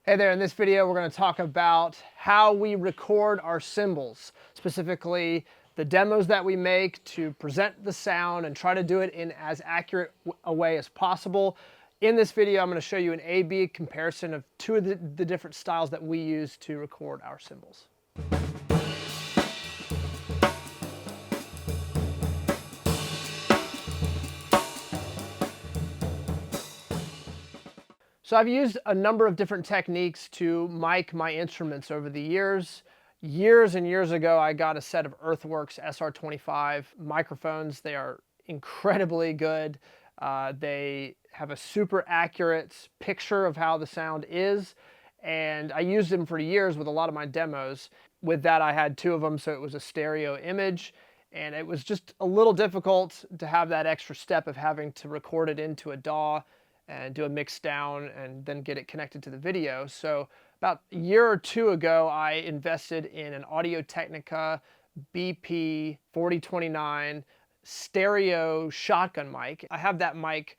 Hey there, in this video we're going to talk about how we record our cymbals, specifically the demos that we make to present the sound and try to do it in as accurate a way as possible. In this video I'm going to show you an A-B comparison of two of the different styles that we use to record our cymbals. So I've used a number of different techniques to mic my instruments over the years. Years and years ago, I got a set of Earthworks SR25 microphones. They are incredibly good. They have a super accurate picture of how the sound is, and I used them for years with a lot of my demos. With that, I had two of them, so it was a stereo image, and it was just a little difficult to have that extra step of having to record it into a DAW and do a mix down and then get it connected to the video. So about a year or two ago, I invested in an Audio-Technica BP 4029 stereo shotgun mic. I have that mic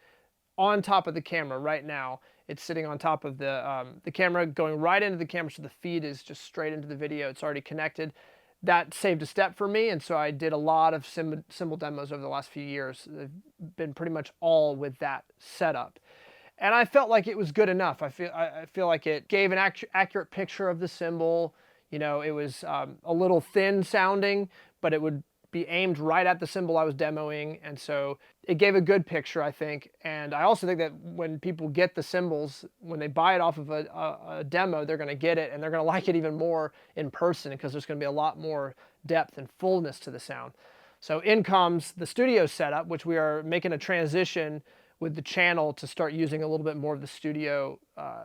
on top of the camera right now. It's sitting on top of the camera, going right into the camera, so the feed is just straight into the video. It's already connected. That saved a step for me, and so I did a lot of cymbal demos over the last few years. They've been pretty much all with that setup. And I felt like it was good enough. I feel like it gave an accurate picture of the cymbal. You know, it was a little thin sounding, but it would be aimed right at the cymbal I was demoing, and so it gave a good picture, I think. And I also think that when people get the cymbals, when they buy it off of a demo, they're going to get it, and they're going to like it even more in person because there's going to be a lot more depth and fullness to the sound. So in comes the studio setup, which we are making a transition with the channel to start using a little bit more of the studio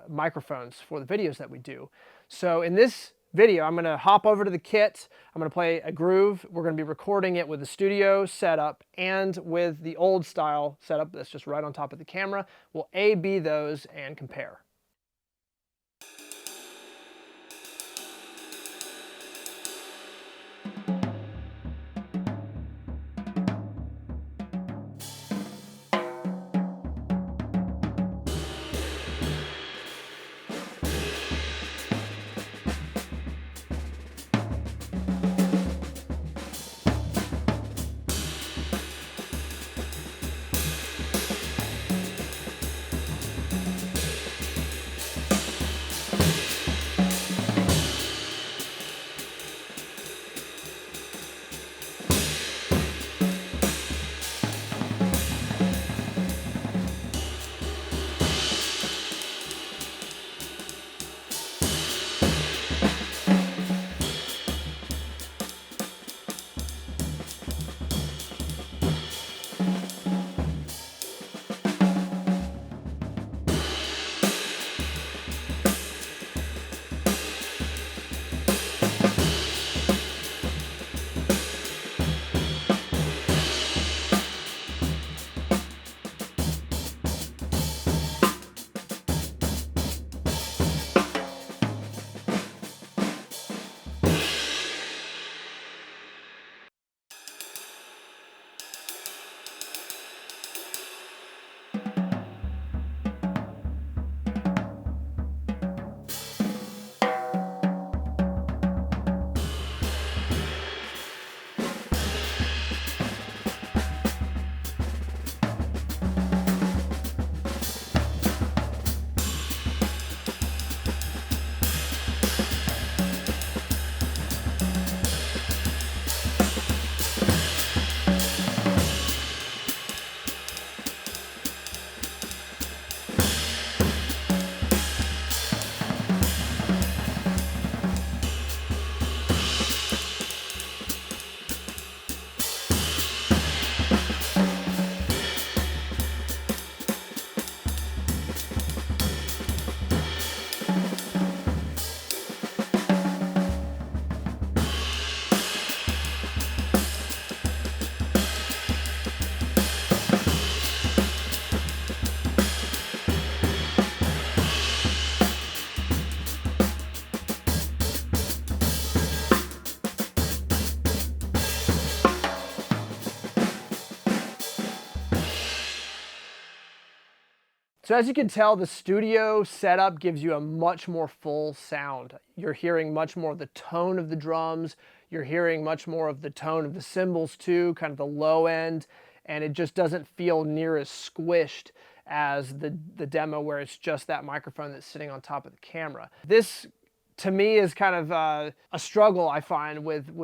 microphones for the videos that we do. So in this video, I'm going to hop over to the kit. I'm going to play a groove. We're going to be recording it with the studio setup and with the old style setup that's just right on top of the camera. We'll A-B those and compare. So as you can tell, the studio setup gives you a much more full sound. You're hearing much more of the tone of the drums. You're hearing much more of the tone of the cymbals too, kind of the low end, and it just doesn't feel near as squished as the demo where it's just that microphone that's sitting on top of the camera. This, to me, is kind of a struggle I find with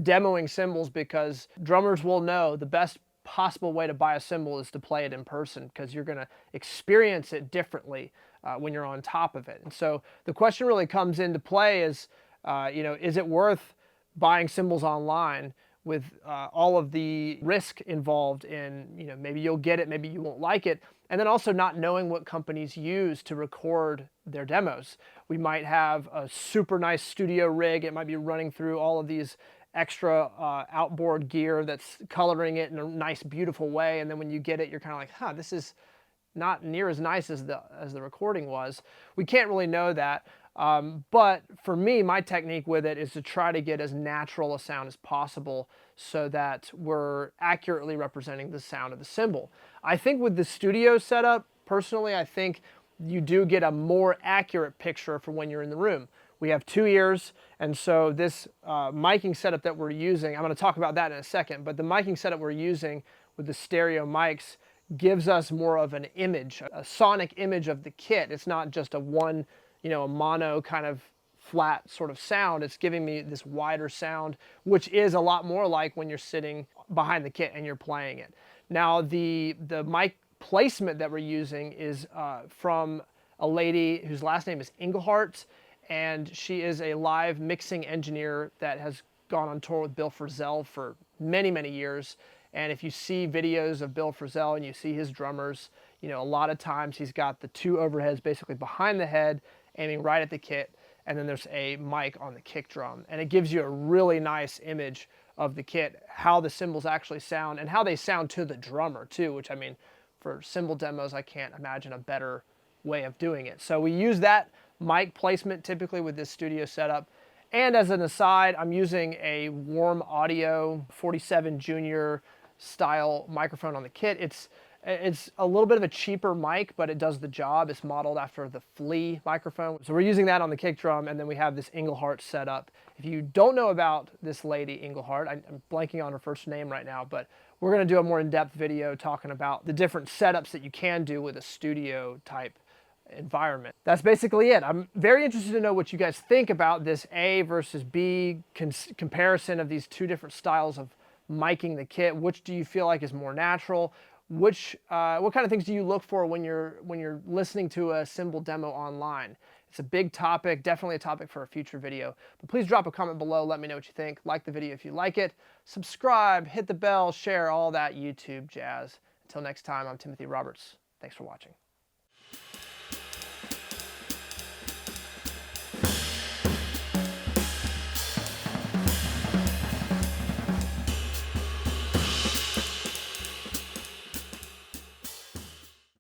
demoing cymbals, because drummers will know the best possible way to buy a cymbal is to play it in person, because you're going to experience it differently when you're on top of it. And so the question really comes into play is, is it worth buying cymbals online with all of the risk involved in, maybe you'll get it, maybe you won't like it, and then also not knowing what companies use to record their demos. We might have a super nice studio rig. It might be running through all of these extra outboard gear that's coloring it in a nice, beautiful way, and then when you get it, you're kind of like, this is not near as nice as the recording was. We can't really know that. But for me, my technique with it is to try to get as natural a sound as possible so that we're accurately representing the sound of the cymbal. I think with the studio setup, personally, I think you do get a more accurate picture for when you're in the room. We have 2 ears, and so this miking setup that we're using, I'm going to talk about that in a second, but the miking setup we're using with the stereo mics gives us more of an image, a sonic image of the kit. It's not just a mono kind of flat sort of sound. It's giving me this wider sound, which is a lot more like when you're sitting behind the kit and you're playing it. Now, the mic placement that we're using is from a lady whose last name is Engelhardt, and she is a live mixing engineer that has gone on tour with Bill Frisell for many, many years. And if you see videos of Bill Frisell and you see his drummers, a lot of times he's got the 2 overheads basically behind the head, aiming right at the kit, and then there's a mic on the kick drum. And it gives you a really nice image of the kit, how the cymbals actually sound, and how they sound to the drummer too, which, I mean, for cymbal demos, I can't imagine a better way of doing it. So we use that mic placement typically with this studio setup. And as an aside, I'm using a Warm Audio 47 Junior style microphone on the kit. It's a little bit of a cheaper mic, but it does the job. It's modeled after the Flea microphone. So we're using that on the kick drum, and then we have this Engelhardt setup. If you don't know about this lady, Engelhardt, I'm blanking on her first name right now, but we're going to do a more in-depth video talking about the different setups that you can do with a studio type environment. That's basically it. I'm very interested to know what you guys think about this A versus B comparison of these 2 different styles of miking the kit. Which do you feel like is more natural? What kind of things do you look for when you're listening to a cymbal demo online? It's a big topic, definitely a topic for a future video. But please drop a comment below, let me know what you think. Like the video if you like it. Subscribe, hit the bell, share, all that YouTube jazz. Until next time, I'm Timothy Roberts. Thanks for watching.